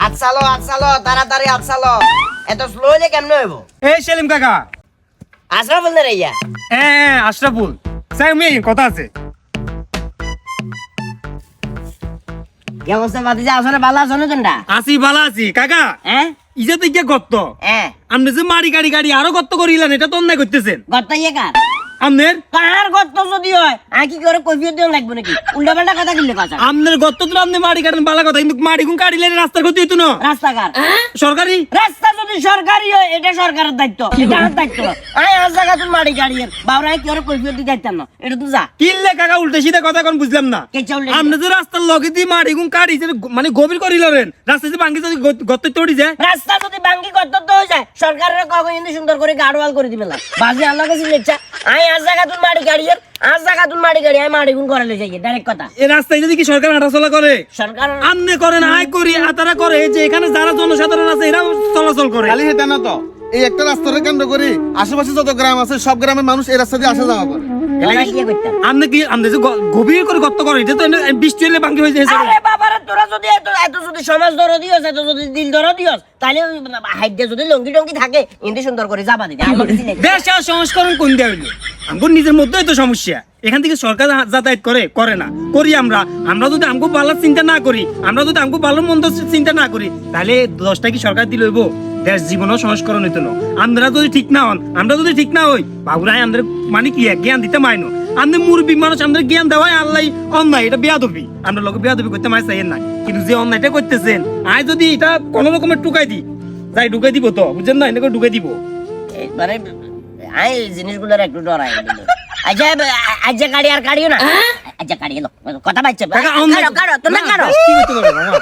আচ্ছালো তাড়াতাড়ি আচ্ছালো এত স্লো হইলে কেমনে হইব এই সেলিম কাকা। আশরাফুল না রাইয়া হ্যাঁ আশরাফুল সাইমি কথা আছে। কি অবস্থা বাতিজা আসলে ভালো আছো না তোমরা আসি ভালো আছি কাকা। হ্যাঁ ইজে তো ইকে গত্ত হ্যাঁ আপনি যে মারি গাড়ি আরো গত্ত করিলেন এটা তো অন্যায় করতেছেন গর্ত ইয়ে কার আমনের কার গর্ত যদি হয় আর কি করে কৈফিয়ত দিও লাগবে নাকি উল্টা পাল্টা কথা কিনলে কথা আমনের গত্ত তো আপনি মারি কাটেন ভালো কথা কিন্তু মারি গুন কাটিলে রাস্তার ক্ষতি হইতো না রাস্তাঘাট সরকারি রাস্তা যদি সরকারি হয় এটা সরকারের দায়িত্ব এটা আমার দায়িত্ব না আয় আজ জায়গা তুমি মারি গাড়ির বাবরাই কি করে কৈফিয়ত দিতে যাইতাম না এটা তো যা কিনলে কাকা উল্টে সিধা কথা কোন বুঝলাম না। কে চলে আপনি যে রাস্তার লগে দিয়ে মারি গুন কাটি মানে গভীর করিলেন রাস্তা যে ভাঙ্গি যদি গত্ত তড়ি যায় রাস্তা যদি বাঙ্গি করতে তো হয়ে যায় সরকারের কখন কিন্তু সুন্দর করে গাড়ওয়াল করে দিবে না বাজে আল্লাহ কাছে লেখা আয় আজ জায়গা তুমি মারি গাড়ির আজ জায়গা তুমি মারি গাড়ি আয় মারি গুন করে লই যাই ডাইরেক্ট কথা এই রাস্তায় যদি কি সরকার হাঁটাচলা করে সরকার আমনে করেন আয় করি তারা করে যে এখানে যারা জনসাধারণ আছে এরা চলাচল করে। খালি হেটা না তো এই একটা রাস্তারে কেন্দ্র করে আশেপাশে যত গ্রাম আছে সব গ্রামের মানুষ এই রাস্তা দিয়ে আসা যাওয়া করে। ওরা কি করতাম আমনে কি আমনে যে গভীর করে গর্ত করে এটা তো বৃষ্টি হলে ভাঙ্গি হয়ে যায়। আরে বাবারে তোরা যদি এত যদি সমাজ ধরো দিওস এত যদি দিল ধরো দিওস তাহলে হাইডে যদি লঙ্গি টঙ্গি থাকে ইন্দি সুন্দর করে যাবা দিতে আমার কাছে নেই দেশ আর সংস্করণ কোন দেয়া হইলো আমগো নিজের মধ্যেই তো সমস্যা। এখান থেকে সরকার যাতায়াত করে না করি আমরা যদি আমগো ভালো চিন্তা না করি আমরা যদি আমগো ভালো মন্দ চিন্তা না করি তাহলে 10টা কি সরকার দিল হইব দেশ জীবনও সংস্করণ হইতো না। আমরা যদি ঠিক না হন আমরা যদি ঠিক না হই বাবুরাই আমাদের মানে কি জ্ঞান দিতে মাইনো আমাদের মুরব্বী মানুষ আমাদের জ্ঞান দেওয়াই আল্লাহ অন্যায় এটা বেয়াদবি আমরা লোক বেয়াদবি করতে মাই চাইেন না কিন্তু যে অন্যায়টা করতেছেন আয় যদি এটা কোনো রকমের টুকাই দি যাই ঢুকাই দিব তো বুঝছেন না এনেকে ঢুকাই দিব মানে আই জিনিসগুলোর একটু ডরাই আচ্ছা আচ্ছা গাড়ি আর গাড়িও না আচ্ছা গাড়ি এলো কথা বাচ্চা কারো তোমরা কারো ঠিক হইতে পারে বাবা।